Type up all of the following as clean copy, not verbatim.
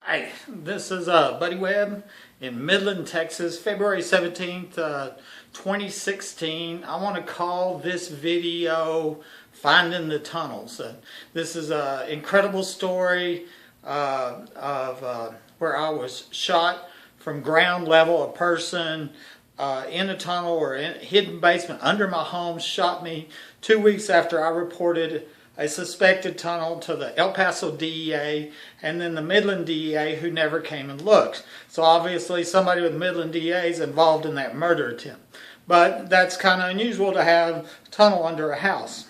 Hey, this is Buddy Webb in Midland, Texas, February 17th, 2016. I want to call this video Finding the Tunnels. This is an incredible story of where I was shot from ground level. A person in a tunnel or in a hidden basement under my home shot me 2 weeks after I reported a suspected tunnel to the El Paso DEA and then the Midland DEA, who never came and looked. So obviously somebody with Midland DEA is involved in that murder attempt. But that's kind of unusual to have a tunnel under a house.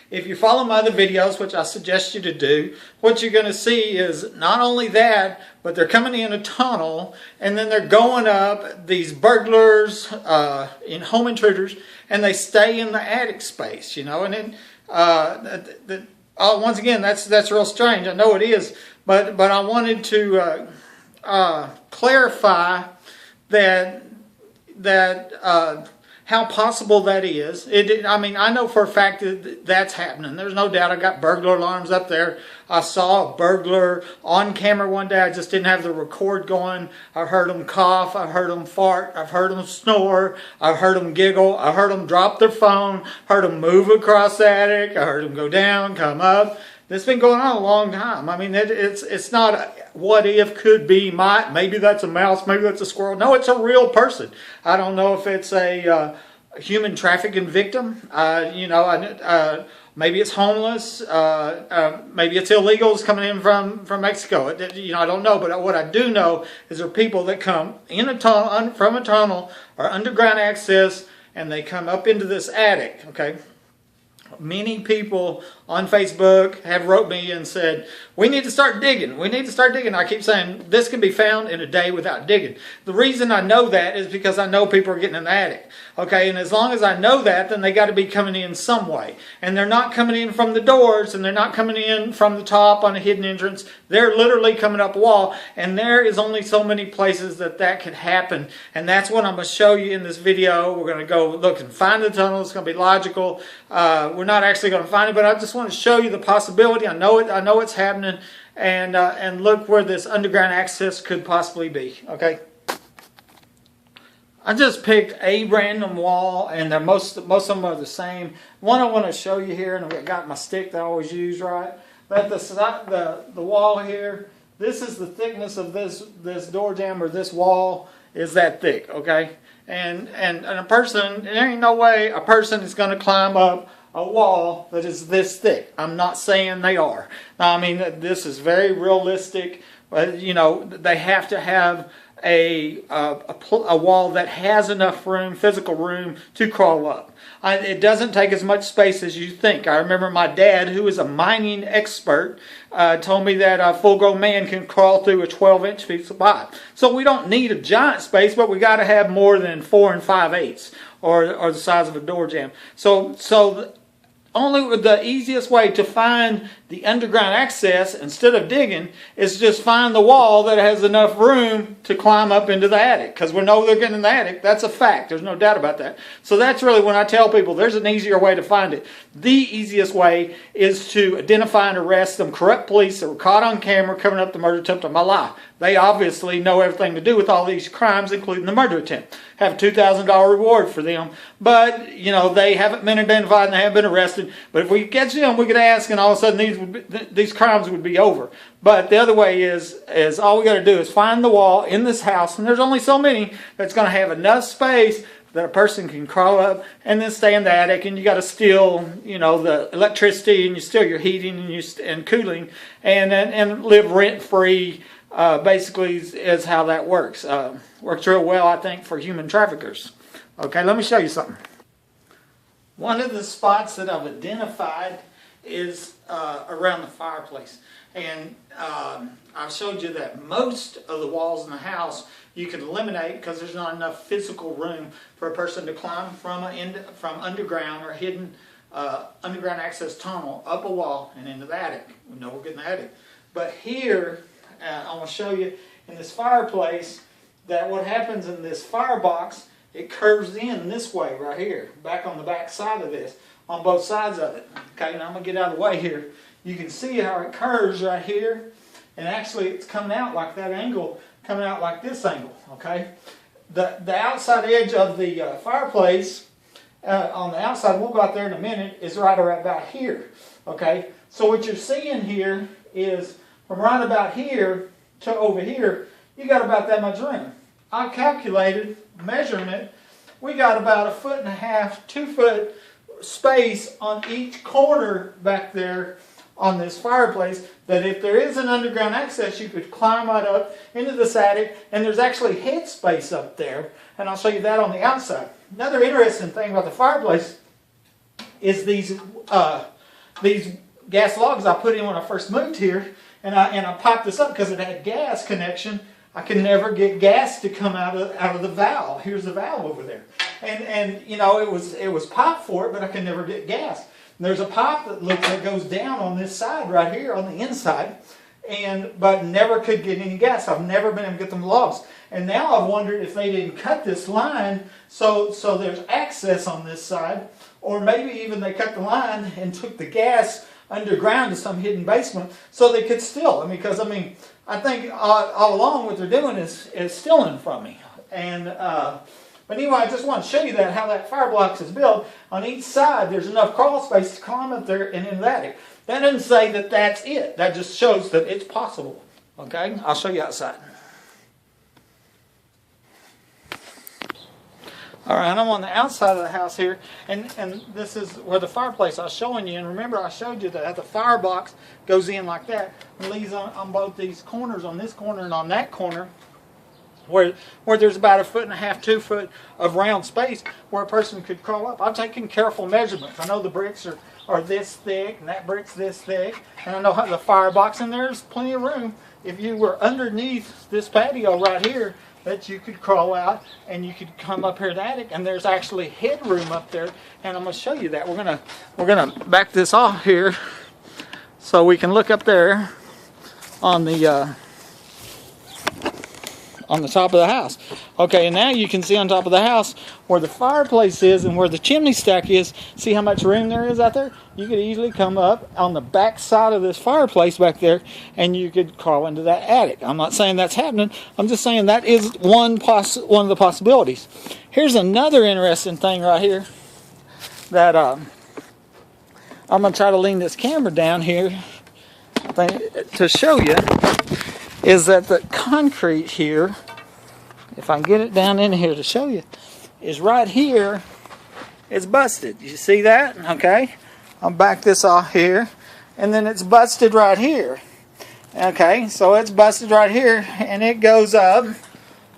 If you follow my other videos, which I suggest you to do, what you're going to see is not only that, but they're coming in a tunnel and then they're going up, these burglars, in home intruders, and they stay in the attic space, you know, and then once again, that's real strange. I know it is, but I wanted to clarify that how possible that is. I mean, I know for a fact that that's happening. There's no doubt. I got burglar alarms up there. I saw a burglar on camera one day. I just didn't have the record going. I heard them cough. I heard them fart. I've heard them snore. I heard them giggle. I heard them drop their phone. Heard them move across the attic. I heard them go down, come up. This has been going on a long time. I mean, it's not a what if, could be, might, maybe that's a mouse, maybe that's a squirrel. No, it's a real person. I don't know if it's a human trafficking victim. Maybe it's homeless. Maybe it's illegals coming in from Mexico. I don't know. But what I do know is there are people that come in a tunnel, from a tunnel or underground access, and they come up into this attic. Okay. Many people on Facebook have wrote me and said, we need to start digging. We need to start digging. I keep saying this can be found in a day without digging. The reason I know that is because I know people are getting in the attic. Okay, and as long as I know that, then they got to be coming in some way. And they're not coming in from the doors, and they're not coming in from the top on a hidden entrance. They're literally coming up a wall, and there is only so many places that could happen. And that's what I'm going to show you in this video. We're going to go look and find the tunnel. It's going to be logical. We're not actually going to find it, but I just want to show you the possibility. I know it. I know it's happening, and look where this underground access could possibly be. Okay. I just picked a random wall, and most of them are the same. One I want to show you here, and I've got my stick that I always use, right? But the wall here, this is the thickness of this door jamb, or this wall is that thick, okay? And a person, there ain't no way a person is going to climb up a wall that is this thick. I'm not saying they are. I mean, this is very realistic. They have to have a wall that has enough room, physical room, to crawl up. It doesn't take as much space as you think. I remember my dad, who is a mining expert, told me that a full-grown man can crawl through a 12-inch piece of pipe. So we don't need a giant space, but we got to have more than 4 5/8, or the size of a door jamb. So only the easiest way to find the underground access, instead of digging, is just find the wall that has enough room to climb up into the attic. Because we know they're getting in the attic. That's a fact. There's no doubt about that. So that's really when I tell people there's an easier way to find it. The easiest way is to identify and arrest some corrupt police that were caught on camera covering up the murder attempt on my life. They obviously know everything to do with all these crimes, including the murder attempt. Have a $2,000 reward for them. But, they haven't been identified and they haven't been arrested. But if we catch them, we could ask, and all of a sudden these crimes would be over. But the other way is all we got to do is find the wall in this house, and there's only so many, that's going to have enough space that a person can crawl up and then stay in the attic. And you got to steal, the electricity, and you steal your heating and cooling, and live rent-free. Basically is how that works. Works real well, I think, for human traffickers. Okay, let me show you something. One of the spots that I've identified is around the fireplace. And I've showed you that most of the walls in the house you can eliminate because there's not enough physical room for a person to climb from underground or hidden underground access tunnel up a wall and into the attic. We know we're getting the attic. But here, I want to show you in this fireplace that what happens in this firebox, it curves in this way right here, back on the back side of this, on both sides of it. Okay, now I'm going to get out of the way here. You can see how it curves right here, and actually it's coming out like that angle, coming out like this angle, okay? The outside edge of the fireplace, on the outside, we'll go out there in a minute, is right around about here, okay? So what you're seeing here is from right about here to over here, you got about that much room. I calculated, measuring it, we got about 1.5 foot, 2 foot space on each corner back there on this fireplace, that if there is an underground access, you could climb right up into this attic, and there's actually head space up there, and I'll show you that on the outside. Another interesting thing about the fireplace is these gas logs I put in when I first moved here, and I piped this up because it had gas connection. I could never get gas to come out of the valve. Here's the valve over there, and you know, it was piped for it, but I could never get gas. And there's a pipe that goes down on this side right here on the inside, but never could get any gas. I've never been able to get them logs. And now I've wondered if they didn't cut this line so there's access on this side, or maybe even they cut the line and took the gas underground to some hidden basement so they could steal. Because I think all along what they're doing is stealing from me. And but anyway, I just want to show you how that fire box is built. On each side, there's enough crawl space to climb up there and in the attic. That doesn't say that that's it. That just shows that it's possible. Okay, I'll show you outside. All right, I'm on the outside of the house here, and this is where the fireplace I was showing you. And remember, I showed you that the firebox goes in like that and leaves on both these corners, on this corner and on that corner, where there's about 1.5 foot, 2 foot of round space where a person could crawl up. I've taken careful measurements. I know the bricks are this thick, and that brick's this thick, and I know how the firebox, and there's plenty of room if you were underneath this patio right here, that you could crawl out and you could come up here to the attic, and there's actually headroom up there, and I'm going to show you that. We're gonna back this off here so we can look up there on the top of the house. Okay, and now you can see on top of the house where the fireplace is and where the chimney stack is. See how much room there is out there? You could easily come up on the back side of this fireplace back there, and you could crawl into that attic. I'm not saying that's happening. I'm just saying that is one of the possibilities. Here's another interesting thing right here that I'm going to try to lean this camera down here to show you, is that the concrete here, if I can get it down in here to show you, is right here. It's busted. You see that? Okay. I'll back this off here. And then it's busted right here. Okay, so it's busted right here, and it goes up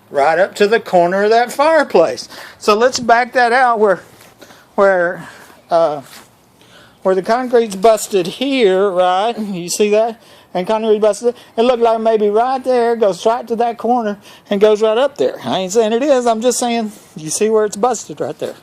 right up to the corner of that fireplace. So let's back that out where the concrete's busted here, right? You see that? And concrete busted. It looked like maybe right there, goes right to that corner and goes right up there. I ain't saying it is. I'm just saying, you see where it's busted right there.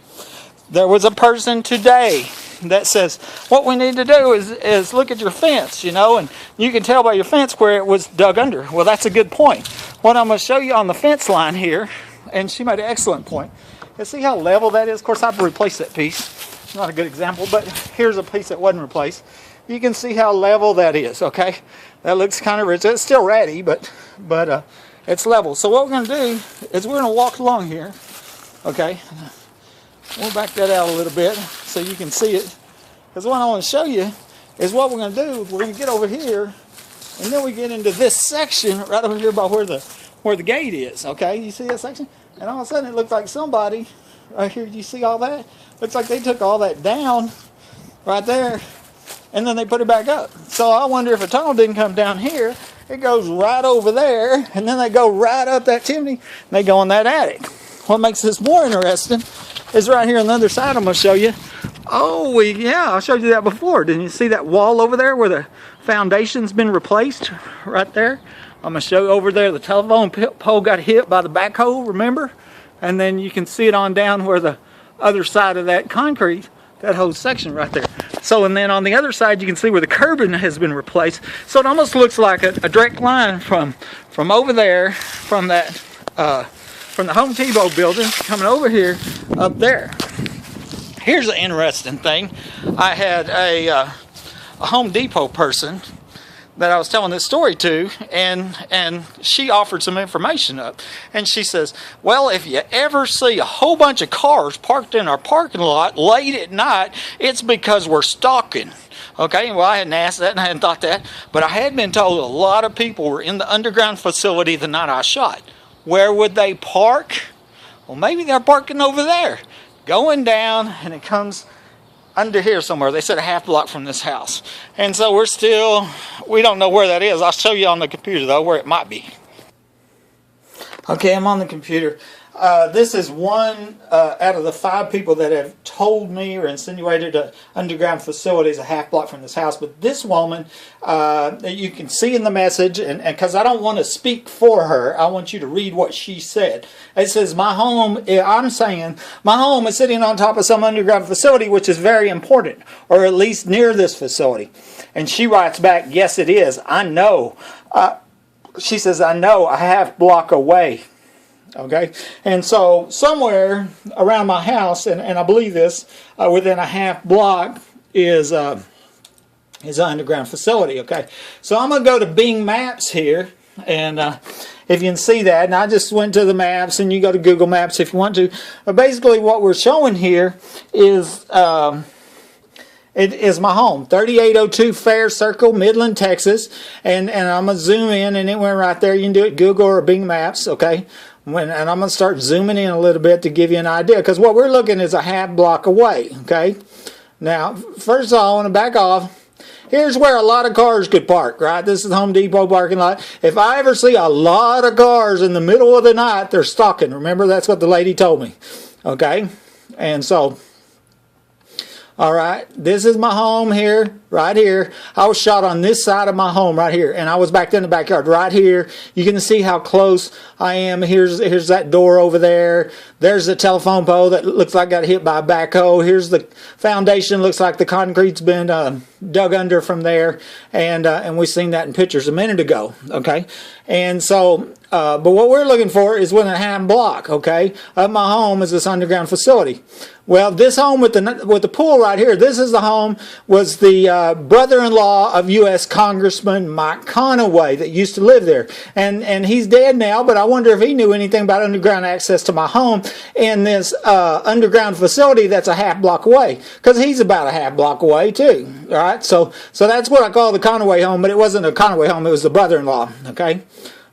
There was a person today that says, what we need to do is look at your fence, and you can tell by your fence where it was dug under. Well, that's a good point. What I'm going to show you on the fence line here, and she made an excellent point, is see how level that is? Of course, I've replaced that piece. Not a good example, but here's a piece that wasn't replaced. You can see how level that is, okay? That looks kind of rich. It's still ratty, but it's level. So what we're going to do is we're going to walk along here, okay? We'll back that out a little bit so you can see it. Because what I want to show you is what we're going to do. We're going to get over here, and then we get into this section right over here by where the gate is, okay? You see that section? And all of a sudden it looks like somebody, right here, you see all that? Looks like they took all that down right there, and then they put it back up. So I wonder if a tunnel didn't come down here. It goes right over there, and then they go right up that chimney, and they go in that attic. What makes this more interesting is right here on the other side. I'm going to show you. Oh, yeah, I showed you that before. Didn't you see that wall over there where the foundation's been replaced? Right there. I'm going to show you over there. The telephone pole got hit by the backhoe, remember? And then you can see it on down where the other side of that concrete, that whole section right there. So, and then on the other side, you can see where the curbing has been replaced. So it almost looks like a direct line from over there, from that, from the Home Depot building, coming over here, up there. Here's an interesting thing. I had a Home Depot person that I was telling this story to, and she offered some information up. And she says, well, if you ever see a whole bunch of cars parked in our parking lot late at night, it's because we're stalking. Okay, well, I hadn't asked that and I hadn't thought that, but I had been told a lot of people were in the underground facility the night I shot. Where would they park? Well, maybe they're parking over there, going down, and it comes under here somewhere. They said a half block from this house. And so we don't know where that is. I'll show you on the computer, though, where it might be. Okay, I'm on the computer. This is one out of the 5 people that have told me or insinuated an underground facility is a half block from this house. But this woman, you can see in the message, and because I don't want to speak for her, I want you to read what she said. It says, I'm saying, my home is sitting on top of some underground facility, which is very important, or at least near this facility. And she writes back, yes, it is. I know. She says, I know, a half block away. Okay, and so somewhere around my house, and I believe this, within a half block is an underground facility. Okay, so I'm going to go to Bing Maps here, and if you can see that, and I just went to the maps, and you go to Google Maps if you want to. But basically, what we're showing here is it is my home, 3802 Fair Circle, Midland, Texas, and I'm going to zoom in, and it went right there. You can do it Google or Bing Maps. Okay. And I'm going to start zooming in a little bit to give you an idea, because what we're looking is a half block away, okay? Now, first of all, I want to back off. Here's where a lot of cars could park, right? This is the Home Depot parking lot. If I ever see a lot of cars in the middle of the night, they're stalking. Remember, that's what the lady told me, okay? And so, all right, this is my home here, right here. I was shot on this side of my home right here, and I was back in the backyard right here. You can see how close I am. Here's that door over there. There's the telephone pole that looks like got hit by a backhoe. Here's the foundation. Looks like the concrete's been dug under from there, and we've seen that in pictures a minute ago. Okay, and so, but what we're looking for is within a half block. Okay, of my home is this underground facility. Well, this home with the pool right here, this is the home, was the brother-in-law of U.S. Congressman Mike Conaway that used to live there. And he's dead now, but I wonder if he knew anything about underground access to my home in this underground facility that's a half block away. Because he's about a half block away, too. All right? So that's what I call the Conaway home, but it wasn't a Conaway home, it was the brother-in-law. Okay?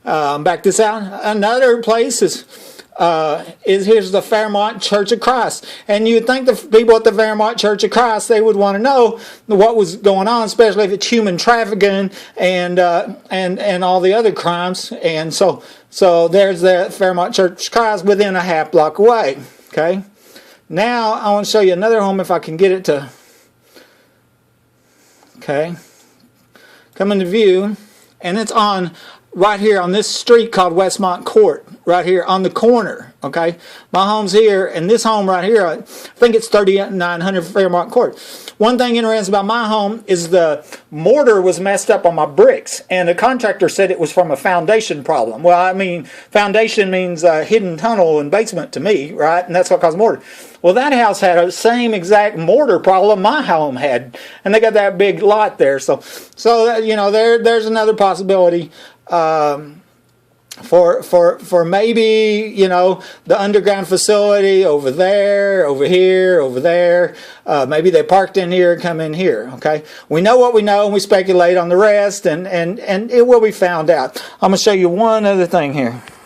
Back this out. Another place is here's the Fairmont Church of Christ, and you'd think the people at the Fairmont Church of Christ, they would want to know what was going on, especially if it's human trafficking and all the other crimes. And so there's the Fairmont Church of Christ within a half block away. Okay, now I want to show you another home if I can get it to. Okay, come into view, and it's on right here on this street called Westmont Court, right here on the corner, okay? My home's here, and this home right here, I think it's 3900 Fairmont Court. One thing interesting about my home is the mortar was messed up on my bricks, and the contractor said it was from a foundation problem. Well, I mean, foundation means hidden tunnel and basement to me, right? And that's what caused mortar. Well, that house had the same exact mortar problem my home had, and they got that big lot there. So you know, there's another possibility. For maybe, you know, the underground facility over there, over here, over there. Maybe they parked in here and come in here. Okay, we know what we know, and we speculate on the rest, and it will be found out. I'm going to show you one other thing here.